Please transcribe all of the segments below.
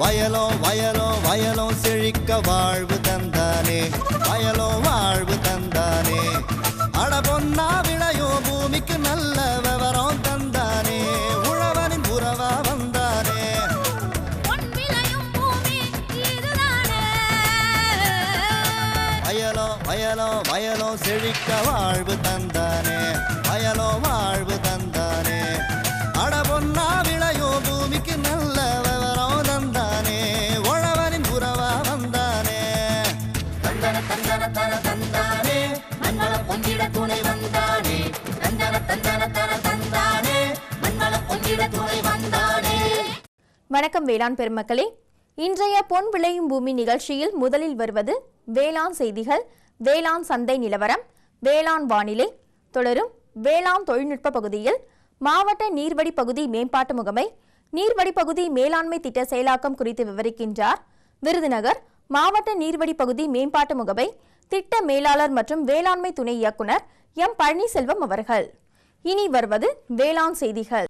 வயலோ வயலோ வயலோ செழிக்க வாழ்வு தந்தானே, வயலோ வாழ்வு தந்தானே. அட பொன்னா விளையோ பூமிக்கு நல்ல விவரம் தந்தானே, உழவனின் உறவா வந்தானே. வயலோ வயலோ வயலோ செழிக்க வாழ்வு தந்தானே, வயலோ வாழ்வு தந்தானே. அட பொன்னா விளையோ பூமிக்கு நல்ல விவரம் தந்தானே, உழவனின் உறவா வந்தானே. தந்தன தந்தன தன தந்தானே, மண்வள பொங்கிட துணை வந்தானே. தந்தன தந்தன தன தந்தானே, மண்வள பொங்கிட துணை வந்தானே. வணக்கம் வேளாண் பெருமக்களே, இன்றைய பொன் விளையும் பூமி நிகழ்ச்சியில் முதலில் வருவது வேளாண் செய்திகள், வேளாண் சந்தை நிலவரம், வேளாண் வானிலை. தொடரும் வேளாண் தொழில்நுட்ப பகுதியில் மாவட்ட நீர்வடி பகுதி மேம்பாட்டு முகமை நீர்வடி பகுதி மேலாண்மை திட்ட செயலாக்கம் குறித்து விவரிக்கின்றார் விருதுநகர் மாவட்ட நீர்வடி பகுதி மேம்பாட்டு முகமை திட்ட மேலாளர் மற்றும் வேளாண்மை துணை இயக்குனர் எம் பழனிசெல்வம் அவர்கள். இனி வருவது வேளாண் செய்திகள்.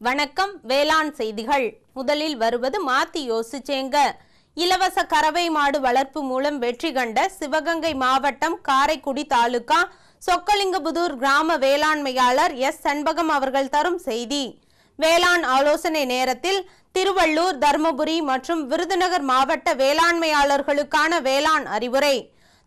வணக்கம். வேளாண் செய்திகள். முதலில் வருவது மாத்தி யோசிச்சேங்க. இலவச கறவை மாடு வளர்ப்பு மூலம் வெற்றி கண்ட சிவகங்கை மாவட்டம் காரைக்குடி தாலுகா சொக்கலிங்கபுதூர் கிராம வேளாண்மையாளர் எஸ் செண்பகம் அவர்கள் தரும் செய்தி. வேளாண் ஆலோசனை நேரத்தில் திருவள்ளூர், தருமபுரி மற்றும் விருதுநகர் மாவட்ட வேளாண்மையாளர்களுக்கான வேளாண் அறிவுரை.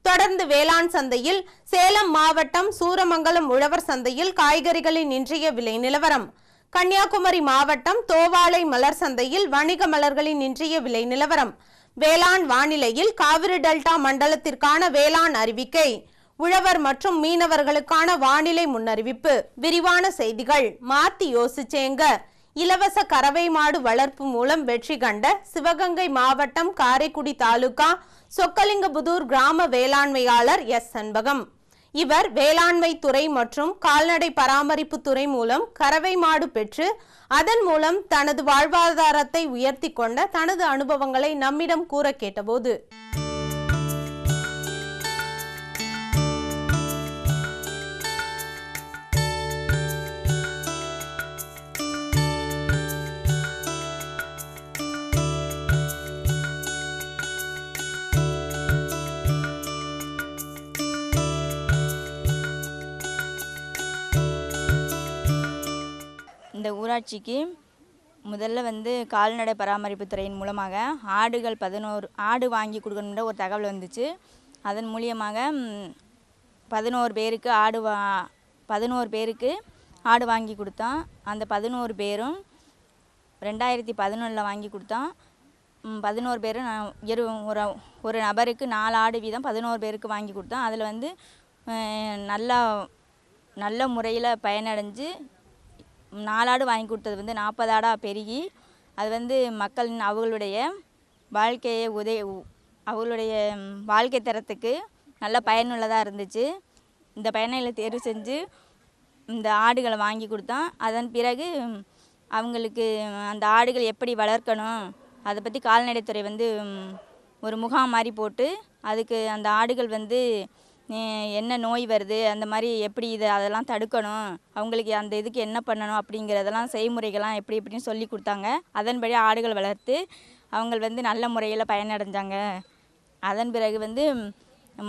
தொடர்ந்து வேளாண் சந்தையில் சேலம் மாவட்டம் சூரமங்கலம் உழவர் சந்தையில் காய்கறிகளின் இன்றைய விலை நிலவரம். கன்னியாகுமரி மாவட்டம் தோவாளை மலர் சந்தையில் வணிக மலர்களின் இன்றைய விலை நிலவரம். வேளாண் வானிலையில் காவிரி டெல்டா மண்டலத்திற்கான வேளாண் அறிவிக்கை, உழவர் மற்றும் மீனவர்களுக்கான வானிலை முன்னறிவிப்பு. விரிவான செய்திகள். மாத்தி யோசிச்சேங்க. இலவச கறவை மாடு வளர்ப்பு மூலம் வெற்றி கண்ட சிவகங்கை மாவட்டம் காரைக்குடி தாலுகா சொக்கலிங்கபுதூர் கிராம வேளாண்மையாளர் எஸ் செண்பகம். இவர் வேளாண்மை துறை மற்றும் கால்நடை பராமரிப்பு துறை மூலம் கறவை மாடு பெற்று அதன் மூலம் தனது வாழ்வாதாரத்தை உயர்த்தி கொண்ட தனது அனுபவங்களை நம்மிடம் கூற கேட்டபோது, இந்த ஊராட்சிக்கு முதல்ல கால்நடை பராமரிப்பு துறையின் மூலமாக ஆடுகள் 11 ஆடு வாங்கி கொடுக்கணுன்ற ஒரு தகவல் வந்துச்சு. அதன் மூலியமாக 11 பேருக்கு ஆடு வாங்கி கொடுத்தோம். அந்த 11 பேரும் 2011 வாங்கி கொடுத்தோம். 11 பேரும் ஒரு நபருக்கு 4 ஆடு வீதம் 11 பேருக்கு வாங்கி கொடுத்தோம். அதில் நல்ல முறையில் பயனடைஞ்சு 4 ஆடு வாங்கி கொடுத்தது 40 ஆடாக பெருகி அது மக்களின் அவர்களுடைய வாழ்க்கை தரத்துக்கு நல்ல பயனுள்ளதாக இருந்துச்சு. இந்த பயனைகளை தேர்வு செஞ்சு இந்த ஆடுகளை வாங்கி கொடுத்தோம். அதன் பிறகு அவங்களுக்கு அந்த ஆடுகள் எப்படி வளர்க்கணும் அதை பற்றி கால்நடைத்துறை ஒரு முகாம் மாதிரி போட்டு அதுக்கு அந்த ஆடுகள் என்ன நோய் வருது, அந்த மாதிரி எப்படி அதெல்லாம் தடுக்கணும், அவங்களுக்கு அந்த இதுக்கு என்ன பண்ணணும் அப்படிங்கிறதெல்லாம் செய்முறைகள்லாம் எப்படின்னு சொல்லி கொடுத்தாங்க. அதன்படி ஆடுகள் வளர்த்து அவங்க நல்ல முறையில் பயனடைஞ்சாங்க. அதன் பிறகு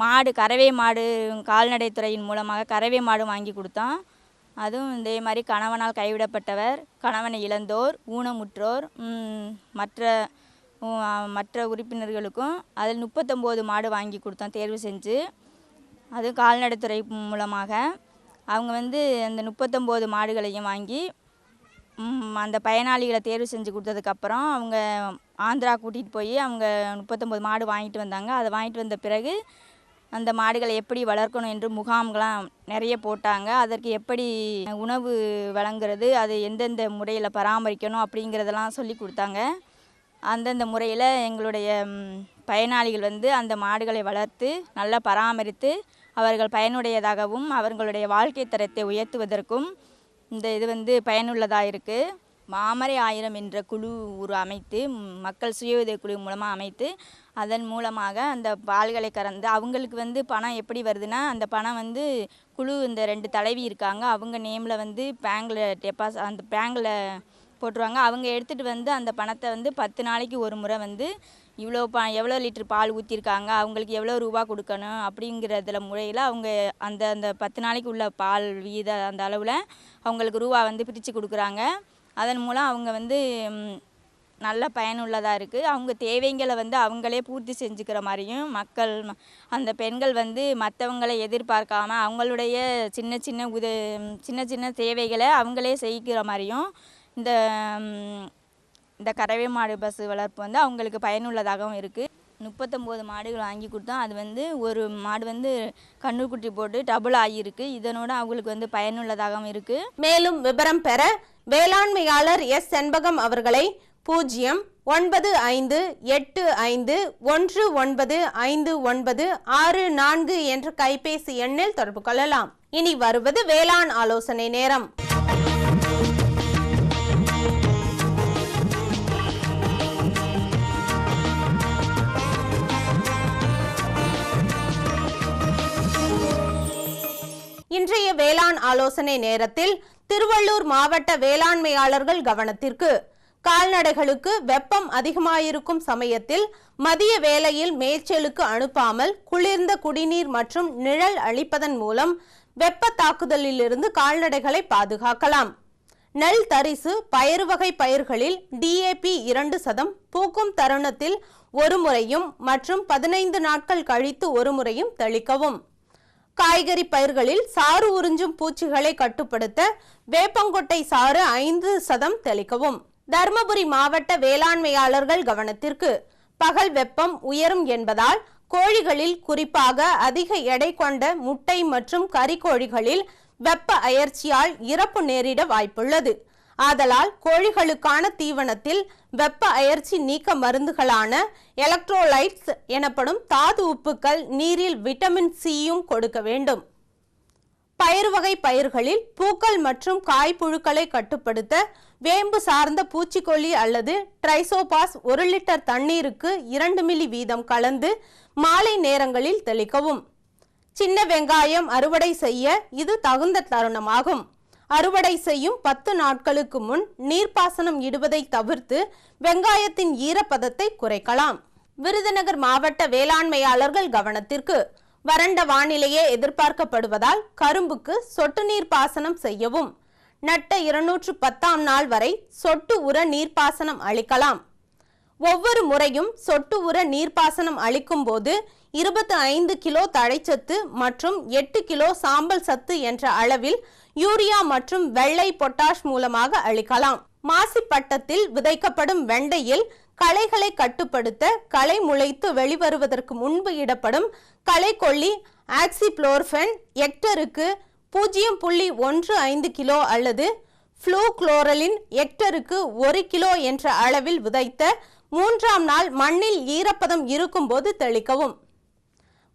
மாடு கறவை மாடு கால்நடைத்துறையின் மூலமாக கறவை மாடு வாங்கி கொடுத்தோம். அதுவும் இதே மாதிரி கணவனால் கைவிடப்பட்டவர், கணவனை இழந்தோர், ஊனமுற்றோர், மற்ற உறுப்பினர்களுக்கும் அதில் 39 மாடு வாங்கி கொடுத்தோம் தேர்வு செஞ்சு. அது கால்நடைத்துறை மூலமாக அவங்க அந்த 39 மாடுகளையும் வாங்கி அந்த பயனாளிகளை தேர்வு செஞ்சு கொடுத்ததுக்கப்புறம் அவங்க ஆந்திரா கூட்டிகிட்டு போய் அவங்க 39 மாடு வாங்கிட்டு வந்தாங்க. அதை வாங்கிட்டு வந்த பிறகு அந்த மாடுகளை எப்படி வளர்க்கணும் என்று முகாம்களாம் நிறைய போட்டாங்க. அதற்கு எப்படி உணவு வழங்குறது, அது எந்தெந்த முறையில் பராமரிக்கணும் அப்படிங்கிறதெல்லாம் சொல்லி கொடுத்தாங்க. அந்தந்த முறையில் எங்களுடைய பயனாளிகள் வந்து அந்த மாடுகளை வளர்த்து நல்லா பராமரித்து அவர்கள் பயனுடையதாகவும் அவர்களுடைய வாழ்க்கை தரத்தை உயர்த்துவதற்கும் இந்த இது வந்து பயனுள்ளதாக இருக்குது. மாமரை 1000 என்ற குழு அமைத்து மக்கள் சுய உதவி குழு மூலமாக அமைத்து அதன் மூலமாக அந்த பால்களை கறந்து அவங்களுக்கு வந்து பணம் எப்படி வருதுன்னா, அந்த பணம் வந்து குழு இந்த 2 தலைவி இருக்காங்க, அவங்க நேமில் வந்து பேங்கில் அந்த பேங்கில் போட்டுருவாங்க. அவங்க எடுத்துகிட்டு வந்து அந்த பணத்தை வந்து 10 நாளைக்கு ஒரு முறை வந்து எவ்வளோ லிட்டர் பால் ஊற்றிருக்காங்க, அவங்களுக்கு எவ்வளோ ரூபா கொடுக்கணும் அப்படிங்கிறதுல முறையில் அவங்க அந்த அந்த 10 நாளைக்கு உள்ள பால் வீத அந்த அளவில் அவங்களுக்கு ரூபா வந்து பிரித்து கொடுக்குறாங்க. அதன் மூலம் அவங்க வந்து நல்ல பயனுள்ளதாக இருக்குது. அவங்க தேவைங்களை வந்து அவங்களே பூர்த்தி செஞ்சுக்கிற மாதிரியும் மக்கள் அந்த பெண்கள் வந்து மற்றவங்களை எதிர்பார்க்காம அவங்களுடைய சின்ன சின்ன தேவைகளை அவங்களே செய்கிற மாதிரியும் இந்த கறவை மாடு பசு வளர்ப்பு வந்து அவங்களுக்கு பயனுள்ளதாகவும் இருக்குது. 39 மாடுகள் வாங்கி கொடுத்தோம். அது வந்து ஒரு மாடு வந்து கண்ணுக்குட்டி போட்டு டபுள் ஆகியிருக்கு. இதனோட அவங்களுக்கு வந்து பயனுள்ளதாகவும் இருக்குது. மேலும் விவரம் பெற வேளாண்மையாளர் எஸ் செண்பகம் அவர்களை 09585195964 என்ற கைபேசி எண்ணில் தொடர்பு கொள்ளலாம். இனி வருவது வேளாண் ஆலோசனை நேரம். இன்றைய வேளாண் ஆலோசனை நேரத்தில் திருவள்ளூர் மாவட்ட வேளாண்மையாளர்கள் கவனத்திற்கு கால்நடைகளுக்கு வெப்பம் அதிகமாயிருக்கும் சமயத்தில் மதிய வேளையில் மேய்ச்சலுக்கு அனுப்பாமல் குளிர்ந்த குடிநீர் மற்றும் நிழல் அளிப்பதன் மூலம் வெப்ப தாக்குதலிலிருந்து கால்நடைகளை பாதுகாக்கலாம். நெல் தரிசு பயறு வகை பயிர்களில் DAP 2% பூக்கும் தருணத்தில் ஒரு முறையும் மற்றும் 15 நாட்கள் கழித்து ஒரு முறையும் தெளிக்கவும். காய்கறி பயிர்களில் சாறு உறிஞ்சும் பூச்சிகளை கட்டுப்படுத்த வேப்பங்கொட்டை சாறு 5% தெளிக்கவும். தர்மபுரி மாவட்ட வேளாண்மையாளர்கள் கவனத்திற்கு பகல் வெப்பம் உயரும் என்பதால் கோழிகளில் குறிப்பாக அதிக எடை கொண்ட முட்டை மற்றும் கறிக்கோழிகளில் வெப்ப அயற்சியால் இறப்பு நேரிட வாய்ப்புள்ளது. ஆதலால் கோழிகளுக்கான தீவனத்தில் வெப்ப அயற்சி நீக்க மருந்துகளான எலக்ட்ரோலைட்ஸ் எனப்படும் தாது உப்புக்கள், நீரில் விட்டமின் சியும் கொடுக்க வேண்டும். பயிர் வகை பயிர்களில் பூக்கள் மற்றும் காய்ப்புழுக்களை கட்டுப்படுத்த வேம்பு சார்ந்த பூச்சிக்கொல்லி அல்லது ட்ரைசோபாஸ் 1 லிட்டர் தண்ணீருக்கு 2 மில்லி வீதம் கலந்து மாலை நேரங்களில் தெளிக்கவும். சின்ன வெங்காயம் அறுவடை செய்ய இது தகுந்த தருணமாகும். அறுவடை செய்யும் 10 நாட்களுக்கு முன் நீர்ப்பாசனம் இடுவதை தவிர்த்து வெங்காயத்தின் ஈரப்பதத்தை குறைக்கலாம். விருதுநகர் மாவட்ட வேளாண்மையாளர்கள் கவனத்திற்கு வறண்ட வானிலையே எதிர்பார்க்கப்படுவதால் கரும்புக்கு சொட்டு நீர் பாசனம் செய்யவும். நட்ட 210ஆம் நாள் வரை சொட்டு உர நீர்ப்பாசனம் அளிக்கலாம். ஒவ்வொரு முறையும் சொட்டு உர நீர்ப்பாசனம் அளிக்கும் போது 25 கிலோ தழைச்சத்து மற்றும் 8 கிலோ சாம்பல் சத்து என்ற அளவில் யூரியா மற்றும் வெள்ளை பொட்டாஷ் மூலமாக அளிக்கலாம். மாசிப்பட்டத்தில் விதைக்கப்படும் வெண்டையில் களைகளை கட்டுப்படுத்த களை முளைத்து வெளிவருவதற்கு முன்பு இடப்படும் களைக்கொல்லி ஆக்சிப்ளோர்பென் ஹெக்டருக்கு 0.15 கிலோ அல்லது ஃப்ளூக்ளோரலின் ஹெக்டருக்கு 1 கிலோ என்ற அளவில் விதைத்த 3ஆம் நாள் மண்ணில் ஈரப்பதம் இருக்கும்போது தெளிக்கவும்.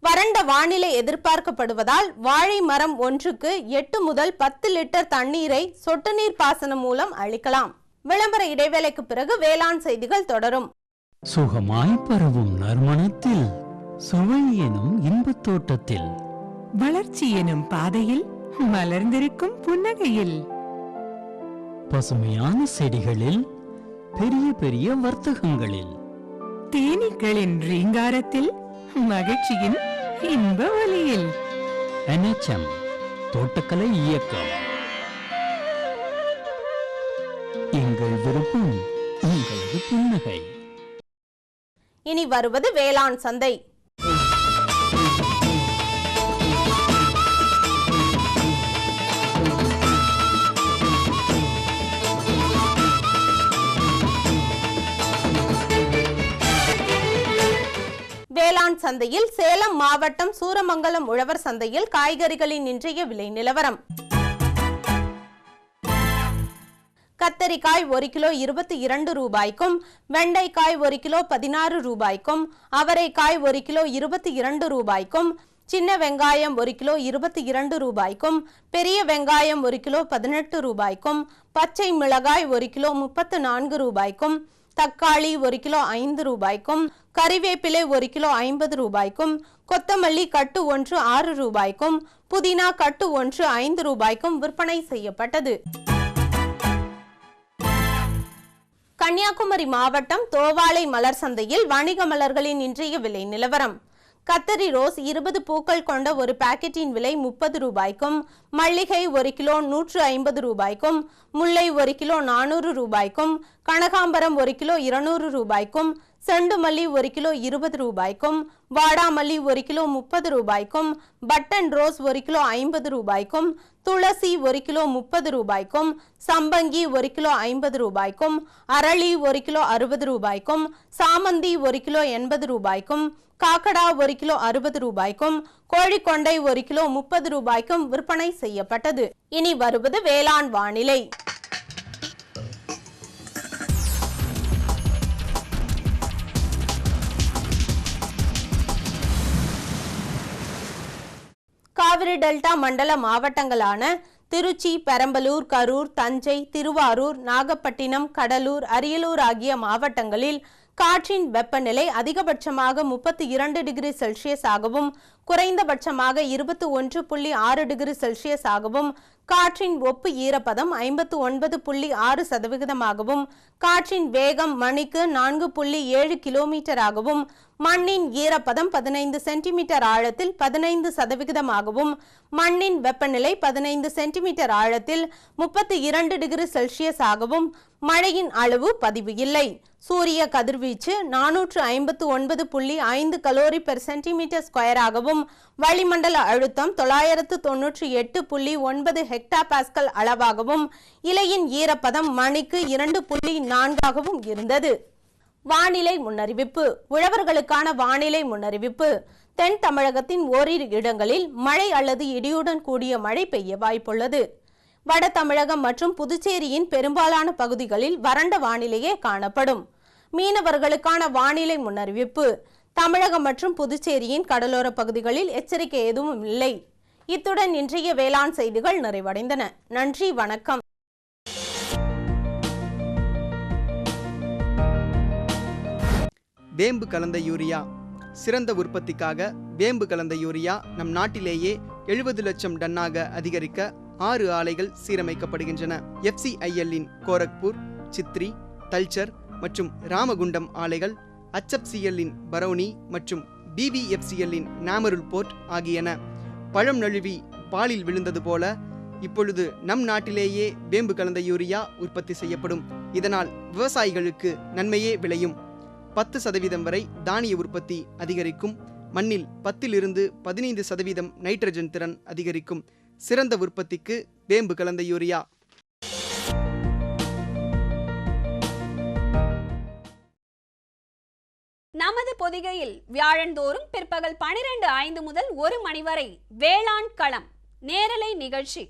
வறண்ட வானிலை எதிர்பார்க்கப்படுவதால் வாழை மரம் ஒன்றுக்கு 8 முதல் 10 லிட்டர் தண்ணீரை சொட்டு நீர் பாசனம் மூலம் அளிக்கலாம். விளம்பர இடைவேளைக்கு பிறகு வேளாண் செய்திகள் தொடரும். சுகமாய் பரவும் நறுமணத்தில், சுவை எனும் இன்பத் தோட்டத்தில், வளர்ச்சி எனும் பாதையில், மலர்ந்திருக்கும் புன்னகையில், பசுமையான செடிகளில், பெரிய பெரிய வர்த்தகங்களில், தேனீக்களின் ரீங்காரத்தில், மகிழ்ச்சியின் இன்ப ஒலியில். NHM தோட்டக்கலை இயக்கம். எங்கள் விருப்பம் உங்களது புன்னகை. இனி வருவது வேளாண் சந்தை. வேளாண் வேளாண் சந்தையில் சேலம் மாவட்டம் சூரமங்கலம் உழவர் சந்தையில் காய்கறிகளின் இன்றைய விலை நிலவரம். கத்தரிக்காய் 1 கிலோ 22 ரூபாய்க்கும், வெண்டைக்காய் 1 கிலோ 16 ரூபாய்க்கும், அவரைக்காய் 1 கிலோ 22 ரூபாய்க்கும், சின்ன வெங்காயம் 1 கிலோ 22 ரூபாய்க்கும், பெரிய வெங்காயம் 1 கிலோ 18 ரூபாய்க்கும், பச்சை மிளகாய் 1 கிலோ 34 ரூபாய்க்கும், தக்காளி 1 கிலோ 5 ரூபாய்க்கும், கறிவேப்பிலை 1 கிலோ 50 ரூபாய்க்கும், கொத்தமல்லி கட்டு 1 6 ரூபாய்க்கும், புதினா கட்டு 1 5 ரூபாய்க்கும் விற்பனை செய்யப்பட்டது. கன்னியாகுமரி மாவட்டம் தோவாளை மலர் சந்தையில் வணிக மலர்களின் இன்றைய விலை நிலவரம். கத்தரி ரோஸ் 20 பூக்கள் கொண்ட ஒரு பாக்கெட்டின் விலை 30 ரூபாய்க்கும், மல்லிகை 1 கிலோ 150 ரூபாய்க்கும், முல்லை 1 கிலோ 400 ரூபாய்க்கும், கனகாம்பரம் 1 கிலோ 200 ரூபாய்க்கும், செண்டுமல்லி 1 கிலோ 20 ரூபாய்க்கும், வாடாமல்லி 1 கிலோ 30 ரூபாய்க்கும், பட்டன் ரோஸ் 1 கிலோ 50 ரூபாய்க்கும், துளசி 1 கிலோ 30 ரூபாய்க்கும், சம்பங்கி 1 கிலோ 50 ரூபாய்க்கும், அரளி 1 கிலோ 60 ரூபாய்க்கும், சாமந்தி 1 கிலோ 80 ரூபாய்க்கும், காக்கடா 1 கிலோ 60 ரூபாய்க்கும், கோழிக்கொண்டை 1 கிலோ 30 ரூபாய்க்கும் விற்பனை செய்யப்பட்டது. இனி வருவது வேளாண் வானிலை. காவிரி டெல்டா மண்டல மாவட்டங்களான திருச்சி, பெரம்பலூர், கரூர், தஞ்சை, திருவாரூர், நாகப்பட்டினம், கடலூர், அரியலூர் ஆகிய மாவட்டங்களில் காற்றின் வெப்பநிலை அதிகபட்சமாக 32 டிகிரி செல்சியஸ் ஆகவும் குறைந்தபட்சமாக 21.6 டிகிரி செல்சியஸ் ஆகவும், காற்றின் ஒப்பு ஈரப்பதம் 59.6% காற்றின் வேகம் மணிக்கு 4.7 கிலோமீட்டர் ஆகவும், மண்ணின் ஈரப்பதம் 15 சென்டிமீட்டர் ஆழத்தில் 15% மண்ணின் வெப்பநிலை 15 சென்டிமீட்டர் ஆழத்தில் 32 டிகிரி செல்சியஸ் ஆகவும், மழையின் அளவு பதிவு இல்லை. சூரிய கதிர்வீச்சு 459.5 கலோரி பெர் சென்டிமீட்டர் ஸ்கொயர் ஆகவும், வளிமண்டல அழுத்தம் 998.9 ஹெக்டா பாஸ்கல் அளவாகவும், இலையின் ஈரப்பதம் மணிக்கு 2.4 இருந்தது. வானிலை முன்னறிவிப்பு. உழவர்களுக்கான வானிலை முன்னறிவிப்பு. தென் தமிழகத்தின் ஓரிரு இடங்களில் மழை அல்லது இடியுடன் கூடிய மழை பெய்ய வாய்ப்புள்ளது. வட தமிழகம் மற்றும் புதுச்சேரியின் பெரும்பாலான பகுதிகளில் வறண்ட வானிலையே காணப்படும். மீனவர்களுக்கான வானிலை முன்னறிவிப்பு. தமிழகம் மற்றும் புதுச்சேரியின் கடலோர பகுதிகளில் எச்சரிக்கை எதுவும் இல்லை. இத்துடன் இன்றைய வேளாண் செய்திகள் நிறைவடைந்தன. நன்றி, வணக்கம். வேம்பு கலந்த யூரியா. சிறந்த உற்பத்திக்காக வேம்பு கலந்த யூரியா நம் நாட்டிலேயே 70 லட்சம் டன்னாக அதிகரிக்க 6 ஆலைகள் சீரமைக்கப்படுகின்றன. FCIL-இன் கோரக்பூர், சித்ரி, தல்ச்சர் மற்றும் ராமகுண்டம் ஆலைகள், HFCL-இன் பரௌனி மற்றும் BVFCL-இன் நாமருல் போர்ட் ஆகியன. பழம் நழுவி பாலில் விழுந்தது போல இப்பொழுது நம் நாட்டிலேயே வேம்பு கலந்த யூரியா உற்பத்தி செய்யப்படும். இதனால் விவசாயிகளுக்கு நன்மையே விளையும். 10% வரை தானிய உற்பத்தி அதிகரிக்கும். மண்ணில் 10 to 15% நைட்ரஜன் திறன் அதிகரிக்கும். சிறந்த உற்பத்திக்கு வேம்பு கலந்த யூரியா. நமது பொதிகையில் வியாழந்தோறும் பிற்பகல் 12:05 முதல் 1 மணி வரை வேளாண் களம் நேரலை நிகழ்ச்சி.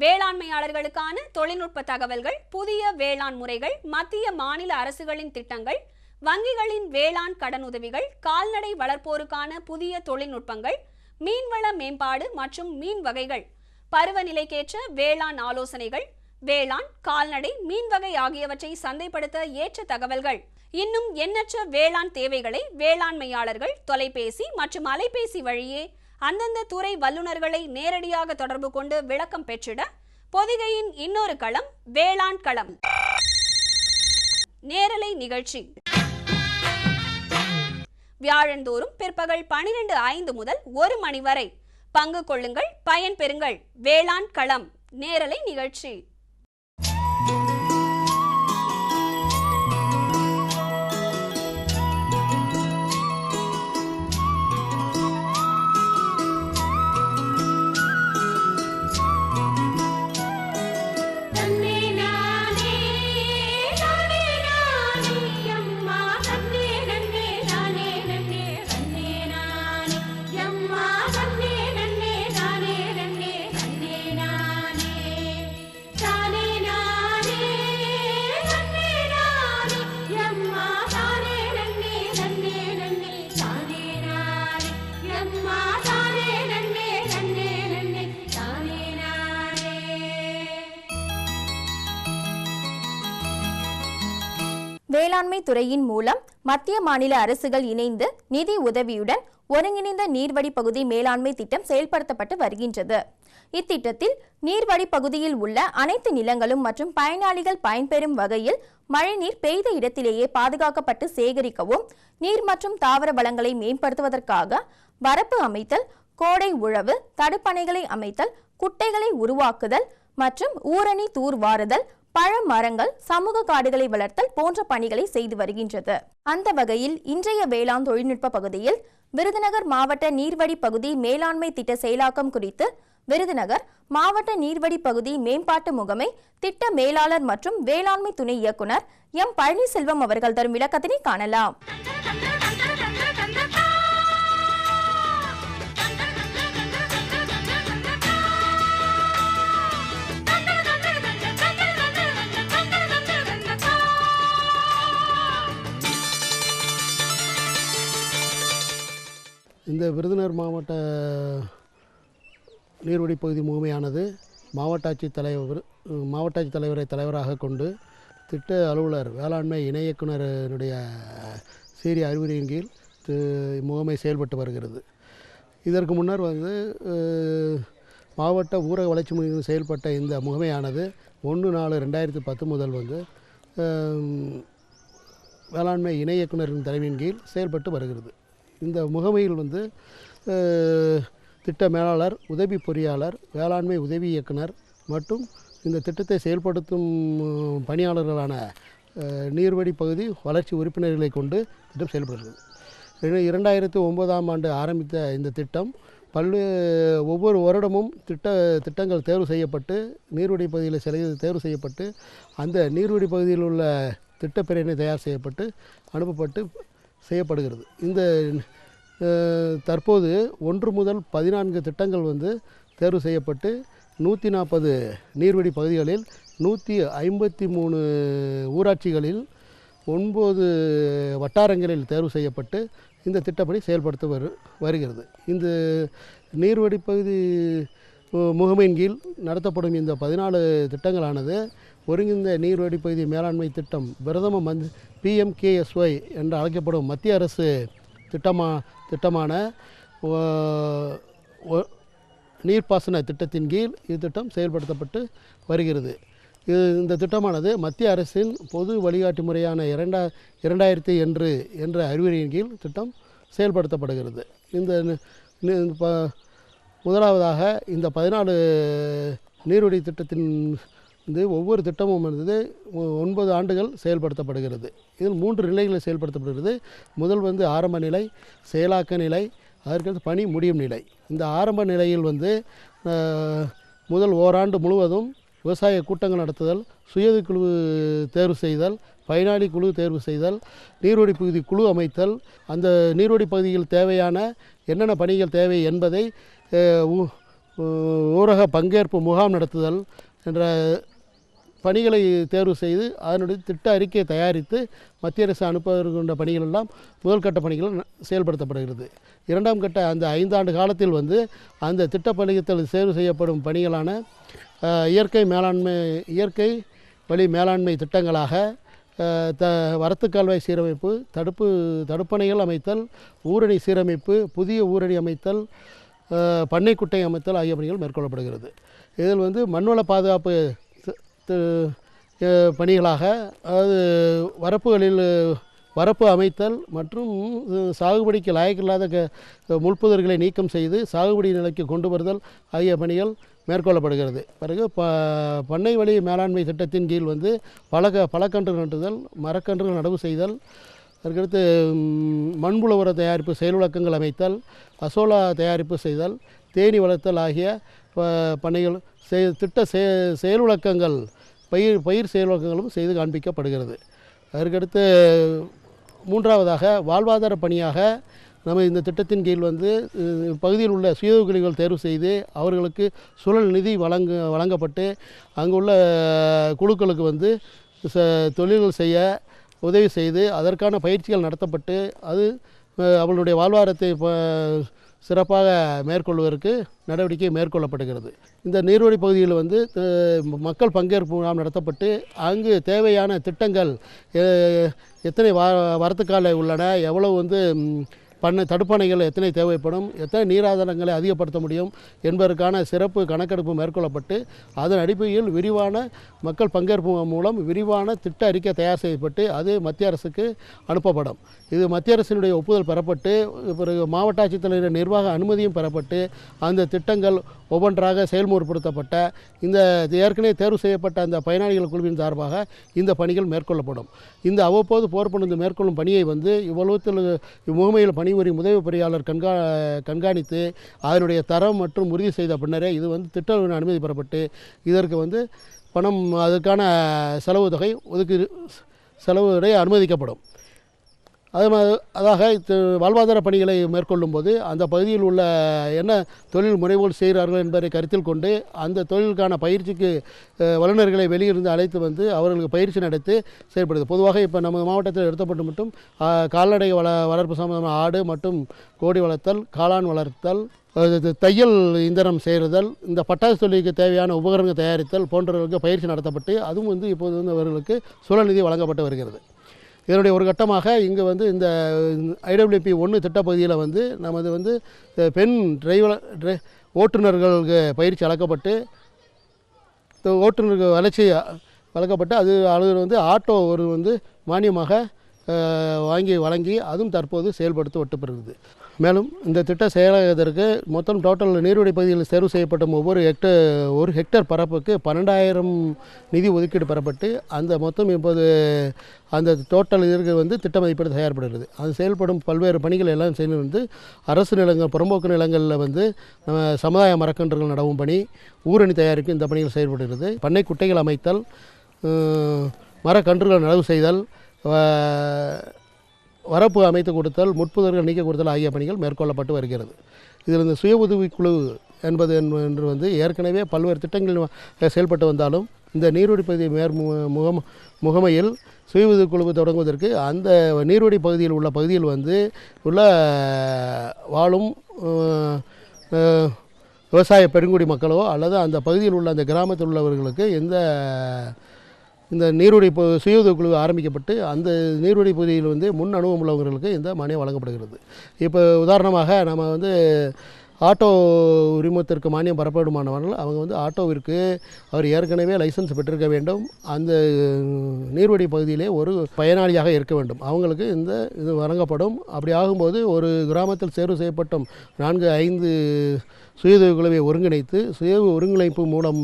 வேளாண்மையாளர்களுக்கான தொழில்நுட்ப தகவல்கள், புதிய வேளாண் முறைகள், மத்திய மாநில அரசுகளின் திட்டங்கள், வங்கிகளின் வேளாண் கடனுதவிகள், கால்நடை வளர்ப்போருக்கான புதிய தொழில்நுட்பங்கள், மீன்வள மேம்பாடு மற்றும் மீன் வகைகள், பருவநிலைக்கேற்ற வேளாண் ஆலோசனைகள், வேளாண், கால்நடை, மீன் வகை ஆகியவற்றை சந்தைப்படுத்த ஏற்ற தகவல்கள், இன்னும் எண்ணற்ற வேளாண் தேவைகளை வேளாண்மையாளர்கள் தொலைபேசி மற்றும் அலைபேசி வழியே அந்தந்த துறை வல்லுநர்களை நேரடியாக தொடர்பு கொண்டு விளக்கம் பெற்றிட பொதிகையின் இன்னொரு களம் வேளாண் களம் நேரலை நிகழ்ச்சி. வியாழந்தோறும் பிற்பகல் 12:05 முதல் 1 மணி வரை பங்கு கொள்ளுங்கள், பயன் பெறுங்கள். வேளாண் களம் நேரலை நிகழ்ச்சி. வேளாண்மை துறையின் மூலம் மத்திய மாநில அரசுகள் இணைந்து நிதி உதவியுடன் ஒருங்கிணைந்த நீர்வழி பகுதி மேலாண்மை திட்டம் செயல்படுத்தப்பட்டு வருகின்றது. இத்திட்டத்தில் நீர்வழி பகுதியில் உள்ள அனைத்து நிலங்களும் மற்றும் பயனாளிகள் பயன்பெறும் வகையில் மழைநீர் பெய்த இடத்திலேயே பாதுகாக்கப்பட்டு சேகரிக்கவும், நீர் மற்றும் தாவர வளங்களை மேம்படுத்துவதற்காக வரப்பு அமைத்தல், கோடை உழவு, தடுப்பணைகளை அமைத்தல், குட்டைகளை உருவாக்குதல் மற்றும் ஊரணி தூர்வாறுதல், பழ மரங்கள், சமூக காடுகளை வளர்த்தல் போன்ற பணிகளை செய்து வருகின்றது. அந்த வகையில் இன்றைய வேளாண் தொழில்நுட்ப பகுதியில் விருதுநகர் மாவட்ட நீர்வழி பகுதி மேலாண்மை திட்ட செயலாக்கம் குறித்து விருதுநகர் மாவட்ட நீர்வழி பகுதி மேம்பாட்டு முகமை திட்ட மேலாளர் மற்றும் வேளாண்மை துணை இயக்குனர் எம் பழனிசெல்வம் அவர்கள் தரும் விளக்கத்தினை காணலாம். இந்த விருதுநகர் மாவட்ட நீர்வழி பகுதி முகமையானது மாவட்ட ஆட்சித்தலைவரை தலைவராக கொண்டு திட்ட அலுவலர் வேளாண்மை இணை இயக்குனருடைய சீரிய அறிவுரையின் கீழ் முகமை செயல்பட்டு வருகிறது. இதற்கு முன்னர் மாவட்ட ஊரக வளர்ச்சி முறையில் செயல்பட்ட இந்த முகமையானது 1/4/2010 முதல் வேளாண்மை இணை இயக்குனரின் தலைமையின் கீழ் செயல்பட்டு வருகிறது. இந்த முகமையில் திட்ட மேலாளர், உதவி பொறியாளர், வேளாண்மை உதவி இயக்குனர் மற்றும் இந்த திட்டத்தை செயல்படுத்தும் பணியாளர்களான நீர்வழி பகுதி வளர்ச்சி உறுப்பினர்களை கொண்டு திட்டம் செயல்படுகிறது. 2009ஆம் ஆண்டு ஆரம்பித்த இந்த திட்டம் ஒவ்வொரு வருடமும் திட்டங்கள் தேர்வு செய்யப்பட்டு நீர்வழி பகுதியில் தேர்வு செய்யப்பட்டு அந்த நீர்வழி பகுதியில் உள்ள திட்டப்பிரிவினை தயார் செய்யப்பட்டு அனுப்பப்பட்டு செய்யப்படுகிறது. இந்த தற்போது 1 முதல் 14 திட்டங்கள் தேர்வு செய்யப்பட்டு 140 நீர்வழி பகுதிகளில் 153 ஊராட்சிகளில் 9 வட்டாரங்களில் தேர்வு செய்யப்பட்டு இந்த திட்டப்படி செயல்படுத்த வருகிறது. இந்த நீர்வழி பகுதி முகமையின் கீழ் நடத்தப்படும் இந்த 14 திட்டங்களானது ஒருங்கிணைந்த நீர்வழி பகுதி மேலாண்மை திட்டம் பிரதம PMKSY என்று அழைக்கப்படும் மத்திய அரசு திட்டமான நீர்ப்பாசன திட்டத்தின் கீழ் இத்திட்டம் செயல்படுத்தப்பட்டு வருகிறது. இந்த திட்டமானது மத்திய அரசின் பொது வழிகாட்டு முறையான 2000 என்ற அறிவுரையின் கீழ் திட்டம் செயல்படுத்தப்படுகிறது. முதலாவதாக இந்த 14 நீர்வழி திட்டத்தின் ஒவ்வொரு திட்டமும் 9 ஆண்டுகள் செயல்படுத்தப்படுகிறது. இதில் 3 நிலைகளில் செயல்படுத்தப்படுகிறது. முதல் ஆரம்ப நிலை, செயலாக்க நிலை, அதற்கடுத்து பணி முடியும் நிலை. இந்த ஆரம்ப நிலையில் முதல் ஓராண்டு முழுவதும் விவசாய கூட்டங்கள் நடத்துதல், சுயது குழு தேர்வு செய்தல், பயனாளி குழு தேர்வு செய்தல், நீர்வழி பகுதி குழு அமைத்தல், அந்த நீர்வழி பகுதியில் தேவையான என்னென்ன பணிகள் தேவை என்பதை ஊரக பங்கேற்பு முகாம் நடத்துதல் என்ற பணிகளை தேர்வு செய்து அதனுடைய திட்ட அறிக்கையை தயாரித்து மத்திய அரசு அனுப்புகின்ற பணிகள் எல்லாம் முதல் கட்ட பணிகள் செயல்படுத்தப்படுகிறது. இரண்டாம் கட்ட அந்த 5 ஆண்டு காலத்தில் அந்த திட்ட பணிகள் தேர்வு செய்யப்படும் பணிகளான இயற்கை வழி மேலாண்மை திட்டங்களாக வரத்து கால்வாய் சீரமைப்பு, தடுப்பணைகள் அமைத்தல், ஊரணி சீரமைப்பு, புதிய ஊரணி அமைத்தல், பண்ணை குட்டை அமைத்தல் ஆகிய பணிகள் மேற்கொள்ளப்படுகிறது. இதில் மண்வள பாதுகாப்பு பணிகளாக வரப்பு அமைத்தல் மற்றும் சாகுபடிக்கு லாயக்கில்லாத முள்புதர்களை நீக்கம் செய்து சாகுபடி நிலைக்கு கொண்டு வருதல் ஆகிய பணிகள் மேற்கொள்ளப்படுகிறது. பிறகு பண்ணை வழி மேலாண்மை திட்டத்தின் கீழ் பழக்கன்று நட்டுதல், மரக்கன்றுகள் நடவு செய்தல், அதுக்கடுத்து மண்புழு உர தயாரிப்பு செயல்விளக்கங்கள் அமைத்தல், அசோலா தயாரிப்பு செய்தல், தேனீ வளர்த்தல் ஆகிய பணிகள் திட்ட செயல்விளக்கங்கள் பயிர் செயல்விளக்கங்களும் செய்து காண்பிக்கப்படுகிறது. அதற்கடுத்து மூன்றாவதாக வாழ்வாதார பணியாக நம்ம இந்த திட்டத்தின் கீழ் பகுதியில் உள்ள சுயஉதவிகள் தேர்வு செய்து அவர்களுக்கு சுழல் நிதி வழங்கப்பட்டு அங்குள்ள குழுக்களுக்கு தொழில்கள் செய்ய உதவி செய்து அதற்கான பயிற்சிகள் நடத்தப்பட்டு அது அவர்களுடைய வாழ்வாதாரத்தை சிறப்பாக மேற்கொள்வதற்கு நடவடிக்கை மேற்கொள்ளப்படுகிறது. இந்த நீர்வழி பகுதியில் வந்து மக்கள் பங்கேற்பு முகாம் நடத்தப்பட்டு அங்கு தேவையான திட்டங்கள் எத்தனை வரத்துக்கால உள்ளன, எவ்வளவு வந்து தடுப்பணைகள் எத்தனை தேவைப்படும், எத்தனை நீராதாரங்களை அதிகப்படுத்த முடியும் என்பதற்கான சிறப்பு கணக்கெடுப்பு மேற்கொள்ளப்பட்டு அதன் அடிப்படையில் விரிவான மக்கள் பங்கேற்பு மூலம் விரிவான திட்ட அறிக்கை தயார் செய்யப்பட்டு அது மத்திய அரசுக்கு அனுப்பப்படும். இது மத்திய அரசினுடைய ஒப்புதல் பெறப்பட்டு பிறகு மாவட்ட ஆட்சித்தலைவர் நிர்வாக அனுமதியும் பெறப்பட்டு அந்த திட்டங்கள் ஒவ்வொன்றாக செயல்முறைப்படுத்தப்பட்ட இந்த ஏற்கனவே தேர்வு செய்யப்பட்ட அந்த பயனாளிகள் குழுவின் சார்பாக இந்த பணிகள் மேற்கொள்ளப்படும். இந்த அவ்வப்போது போர்ப்பணிந்து மேற்கொள்ளும் பணியை வந்து இவ்வளவுத்தில் முகமையில் பணிபுரியும் உதவி பொறியாளர் கண்காணித்து அதனுடைய தரம் மற்றும் உறுதி செய்த பின்னரே இது வந்து திட்ட அனுமதி பெறப்பட்டு இதற்கு வந்து பணம் அதற்கான செலவு தொகை அனுமதிக்கப்படும். அதாக வாழ்வாதார பணிகளை மேற்கொள்ளும் போது அந்த பகுதியில் உள்ள என்ன தொழில் முனைவோர் செய்கிறார்கள் என்பதை கருத்தில் கொண்டு அந்த தொழிலுக்கான பயிற்சிக்கு வல்லுநர்களை வெளியிருந்து அழைத்து வந்து அவர்களுக்கு பயிற்சி நடத்தி செயல்படுது. பொதுவாக இப்போ நம்ம மாவட்டத்தில் எடுத்தப்பட்டு மட்டும் கால்நடை வளர்ப்பு சம்பந்தமான ஆடு மற்றும் கோழி வளர்த்தல், காளான் வளர்த்தல், தையல் இயந்திரம் செய்கிறதல், இந்த பட்டாசு தொழிலுக்கு தேவையான உபகரணங்கள் தயாரித்தல் போன்றவர்களுக்கு பயிற்சி நடத்தப்பட்டு அதுவும் வந்து இப்போது வந்து அவர்களுக்கு சுழல்நிதி வழங்கப்பட்டு வருகிறது. இதனுடைய ஒரு கட்டமாக இங்கே வந்து இந்த IWP 1 திட்டப்பகுதியில் வந்து நமது வந்து பெண் ஓட்டுநர்களுக்கு பயிற்சி அளிக்கப்பட்டு ஓட்டுநர்கள் வளர்ச்சி வழங்கப்பட்டு அது வந்து ஆட்டோ ஒரு வந்து மானியமாக வழங்கி அதுவும் தற்போது செயல்படுத்தப்பட்டு வருகிறது. மேலும் இந்த திட்டம் செயலாவதற்கு மொத்தம் டோட்டல் நீர்வழி பகுதியில் தேர்வு செய்யப்பட்ட ஒரு ஹெக்டேர் பரப்புக்கு 12,000 நிதி ஒதுக்கீடு பெறப்பட்டு அந்த மொத்தம் இப்போது அந்த டோட்டல் இதற்கு வந்து திட்ட மதிப்பீடு தயார்படுகிறது. அது செயல்படும் பல்வேறு பணிகள் எல்லாம் செய்து வந்து அரசு நிலங்கள், புறம்போக்கு நிலங்களில் வந்து நம்ம சமுதாய மரக்கன்றுகள் நடவும் பணி, ஊரணி தயாரிப்பு இந்த பணிகள் செயல்படுகிறது. பண்ணை குட்டைகள் அமைத்தல், மரக்கன்றுகள் நடவு செய்தல், வரப்பு அமைத்து கொடுத்தல், முட்புதர்கள் நீக்க கொடுத்தல் ஆகிய பணிகள் மேற்கொள்ளப்பட்டு வருகிறது. இதில் இந்த சுய உதவிக்குழு என்று வந்து ஏற்கனவே பல்வேறு திட்டங்கள் செயல்பட்டு வந்தாலும் இந்த நீர்வழி பகுதி முகமையில் சுய உதவிக்குழு தொடங்குவதற்கு அந்த நீர்வழி பகுதியில் உள்ள பகுதியில் வந்து உள்ள வாழும் விவசாய பெருங்குடி மக்களோ அல்லது அந்த பகுதியில் உள்ள அந்த கிராமத்தில் உள்ளவர்களுக்கு இந்த நீர்வழி சுய உதவிக்குழு ஆரம்பிக்கப்பட்டு அந்த நீர்வழி பகுதியில் வந்து முன் அனுபவம் உள்ளவர்களுக்கு இந்த மானியம் வழங்கப்படுகிறது. இப்போ உதாரணமாக நம்ம வந்து ஆட்டோ உரிமத்திற்கு மானியம் பெறப்படுமானவர்கள் அவங்க வந்து ஆட்டோவிற்கு அவர் ஏற்கனவே லைசன்ஸ் பெற்றிருக்க வேண்டும், அந்த நீர்வழி பகுதியிலே ஒரு பயனாளியாக இருக்க வேண்டும், அவங்களுக்கு இது வழங்கப்படும். அப்படி ஆகும்போது ஒரு கிராமத்தில் தேர்வு செய்யப்பட்ட 4-5 சுய உதவிக்குழுவை ஒருங்கிணைத்து சுய ஒருங்கிணைப்பு மூலம்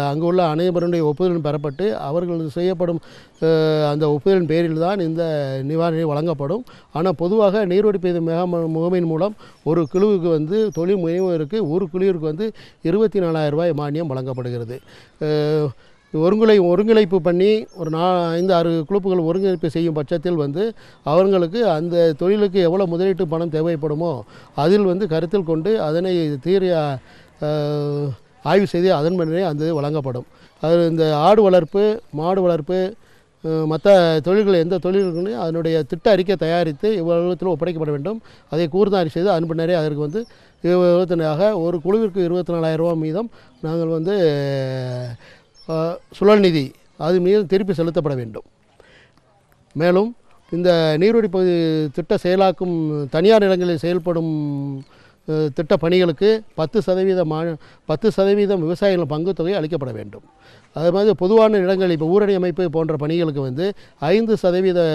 அங்கு உள்ள அனைவருடைய ஒப்புதலும் பெறப்பட்டு அவர்கள் செய்யப்படும் அந்த ஒப்புதலின் பேரில் தான் இந்த நிவாரணம் வழங்கப்படும். ஆனால் பொதுவாக நீர்வழி பகுதி முகமையின் மூலம் ஒரு குழுவுக்கு வந்து தொழில் முனைவோருக்கு ஒரு குழுவிற்கு வந்து 24,000 ரூபாய் மானியம் வழங்கப்படுகிறது. ஒருங்கிணைப்பு பண்ணி ஒரு 5-6 குழுப்புகள் ஒருங்கிணைப்பு செய்யும் பட்சத்தில் வந்து அவங்களுக்கு அந்த தொழிலுக்கு எவ்வளோ முதலீட்டு பணம் தேவைப்படுமோ அதில் வந்து கருத்தில் கொண்டு அதனை ஆய்வு செய்து அதன் பின்னரே அந்த வழங்கப்படும். அது இந்த ஆடு வளர்ப்பு, மாடு வளர்ப்பு, மற்ற தொழில்கள் எந்த தொழில்களுக்குன்னு அதனுடைய திட்ட அறிக்கை தயாரித்து இவ்வளத்தில் ஒப்படைக்கப்பட வேண்டும். அதை கூர்ந்தாரி செய்து அதன் பின்னரே அதற்கு வந்து 24 ஒரு குழுவிற்கு 24,000 ரூபா மீதம் நாங்கள் வந்து சுழல் நிதி அது மீது திருப்பி செலுத்தப்பட வேண்டும். மேலும் இந்த நீர்வழி பகுதி திட்ட செயலாக்கும் தனியார் நிலங்களில் செயல்படும் திட்ட பணிகளுக்கு 10% விவசாயிகள் பங்கு தொகை அளிக்கப்பட வேண்டும். அது மாதிரி பொதுவான இடங்கள் இப்போ ஊரணி அமைப்பு போன்ற பணிகளுக்கு வந்து 5%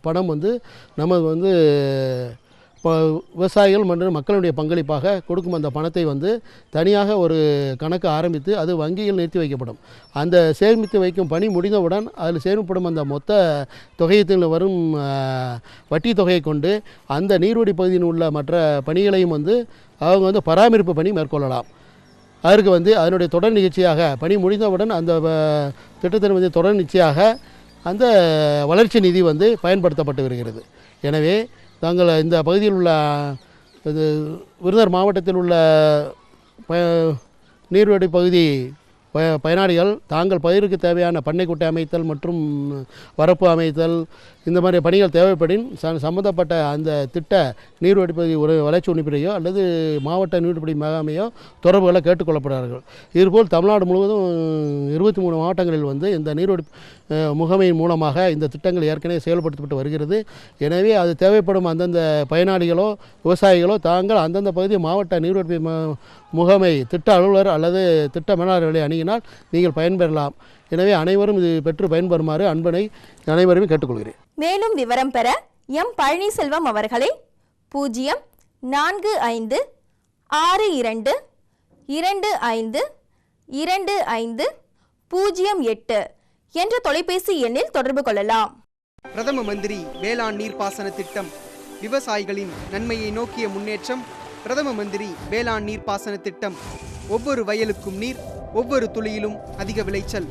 பணம் வந்து நம்ம வந்து விவசாயிகள் மற்றும் மக்களுடைய பங்களிப்பாக கொடுக்கும் அந்த பணத்தை வந்து தனியாக ஒரு கணக்கு ஆரம்பித்து அது வங்கியில் நிறுத்தி வைக்கப்படும். அந்த சேமித்து வைக்கும் பணி முடிந்தவுடன் அதில் சேமிப்படும் அந்த மொத்த தொகையத்தில் வரும் வட்டி தொகையை கொண்டு அந்த நீர்வழி பகுதியில் உள்ள மற்ற பணிகளையும் வந்து அவங்க வந்து பராமரிப்பு பணி மேற்கொள்ளலாம். அதற்கு வந்து அதனுடைய தொடர் நிகழ்ச்சியாக பணி முடிந்தவுடன் அந்த திட்டத்தின் வந்து தொடர் நிகழ்ச்சியாக அந்த வளர்ச்சி நிதி வந்து பயன்படுத்தப்பட்டு வருகிறது. எனவே தாங்கள் இந்த பகுதியில் உள்ள விருதுநகர் மாவட்டத்தில் உள்ள நீர்வழி பகுதி பயனாளிகள் தாங்கள் பயிருக்கு தேவையான பண்ணைக்குட்டை அமைத்தல் மற்றும் வரப்பு அமைத்தல் இந்த மாதிரி பணிகள் தேவைப்படின் சம்பந்தப்பட்ட அந்த திட்ட நீர்வடிப்பை ஒரு வளர்ச்சி உறுப்பினரையோ அல்லது மாவட்ட நீர்வடிப்பை முகாமையோ தொடர்புகளை கேட்டுக்கொள்ளப்படுகிறார்கள். இதுபோல் தமிழ்நாடு முழுவதும் 23 மாவட்டங்களில் வந்து இந்த நீர்வடிப்பு முகமையின் மூலமாக இந்த திட்டங்கள் ஏற்கனவே செயல்படுத்தப்பட்டு வருகிறது. எனவே அது தேவைப்படும் அந்தந்த பயனாளிகளோ விவசாயிகளோ தாங்கள் அந்தந்த பகுதி மாவட்ட நீர்வடிப்பை முகமை திட்ட அலுவலர் அல்லது திட்ட மேலாளர்களை அணுகினால் நீங்கள் பயன்பெறலாம். எனவே அனைவரும் இது பெற்று பயன்பெறுமாறு அன்பனை அனைவருமே கேட்டுக்கொள்கிறேன். மேலும் விவரம் பெற எம் பழனிசெல்வம் அவர்களை 045252508 என்ற தொலைபேசி எண்ணில் தொடர்பு கொள்ளலாம். பிரதம மந்திரி வேளாண் நீர்ப்பாசன திட்டம் விவசாயிகளின் நன்மையை நோக்கிய முன்னேற்றம். பிரதம மந்திரி வேளாண் நீர்ப்பாசன திட்டம் ஒவ்வொரு வயலுக்கும் நீர், ஒவ்வொரு துளியிலும் அதிக விளைச்சல்.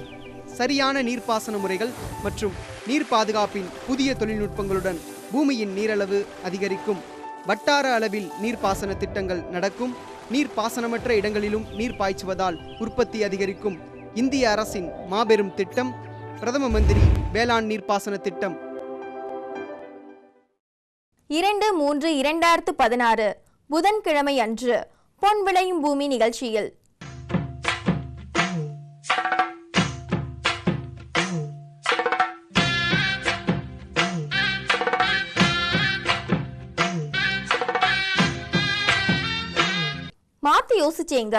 சரியான நீர்ப்பாசன முறைகள் மற்றும் நீர் பாதுகாப்பின் புதிய தொழில்நுட்பங்களுடன் பூமியின் நீரளவு அதிகரிக்கும். வட்டார அளவில் நீர்ப்பாசன திட்டங்கள் நடக்கும். நீர்ப்பாசனமற்ற இடங்களிலும் நீர் பாய்ச்சுவதால் உற்பத்தி அதிகரிக்கும். இந்திய அரசின் மாபெரும் திட்டம் பிரதம மந்திரி வேளாண் நீர்ப்பாசன திட்டம். 2/3/2016 புதன்கிழமை அன்று பொன் விளையும் பூமி நிகழ்ச்சியில் மாத்தி யோசிச்சேங்க.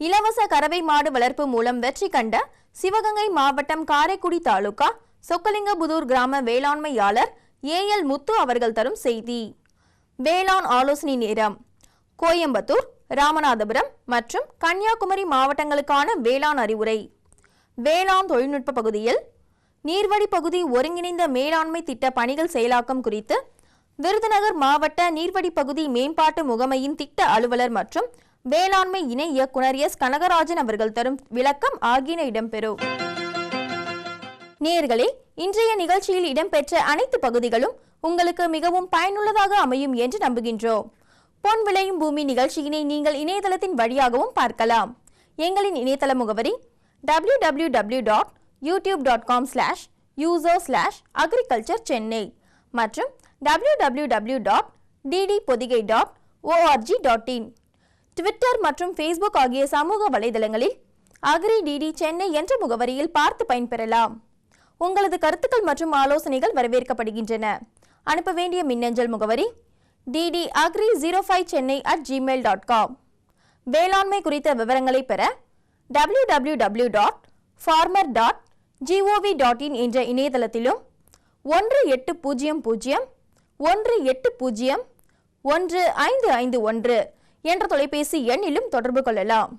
இலவச கறவை மாடு வளர்ப்பு மூலம் வெற்றி கண்ட சிவகங்கை மாவட்டம் காரைக்குடி தாலுகா சொக்கலிங்கபுதூர் கிராம வேளாண்மையாளர் ஏஎல் முத்து அவர்கள் தரும் செய்தி. வேளாண் ஆலோசனை நேரம். கோயம்புத்தூர், ராமநாதபுரம் மற்றும் கன்னியாகுமரி மாவட்டங்களுக்கான வேளாண் அறிவுரை. வேளாண் தொழில்நுட்ப பகுதியில் நீர்வழி பகுதி ஒருங்கிணைந்த மேலாண்மை திட்ட பணிகள் செயலாக்கம் குறித்து விருதுநகர் மாவட்ட நீர்வழி பகுதி மேம்பாட்டு முகமையின் திட்ட அலுவலர் மற்றும் வேளாண்மை இணை இயக்குனர் எஸ் கனகராஜன் அவர்கள் தரும் விளக்கம் ஆகியன இடம்பெறும். நேயர்களே, இன்றைய நிகழ்ச்சியில் இடம்பெற்ற அனைத்து பகுதிகளும் உங்களுக்கு மிகவும் பயனுள்ளதாக அமையும் என்று நம்புகின்றோம். பொன் விளையும் பூமி நிகழ்ச்சியினை நீங்கள் இணையதளத்தின் வழியாகவும் பார்க்கலாம். எங்களின் இணையதள முகவரி www.youtube.com/user/agriculture-chennai மற்றும் www.ddpodigai.org.in. ட்விட்டர் மற்றும் ஃபேஸ்புக் ஆகிய சமூக வலைதளங்களில் அக்ரி டிடி சென்னை என்ற முகவரியில் பார்த்து பயன்பெறலாம். உங்களது கருத்துக்கள் மற்றும் ஆலோசனைகள் வரவேற்கப்படுகின்றன. அனுப்ப வேண்டிய மின்னஞ்சல் முகவரி ddagri05chennai@gmail.com. வேளாண்மை குறித்த விவரங்களை பெற www.farmer.gov.in என்ற இணையதளத்திலும் 1800-180-1551 என்ற தொலைபேசி எண்ணிலும் தொடர்பு கொள்ளலாம்.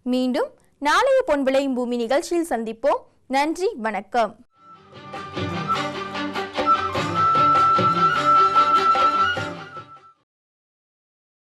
மீண்டும் நாளைய பொன் விளையும் பூமி நிகழ்ச்சியில் சந்திப்போம். நன்றி, வணக்கம்.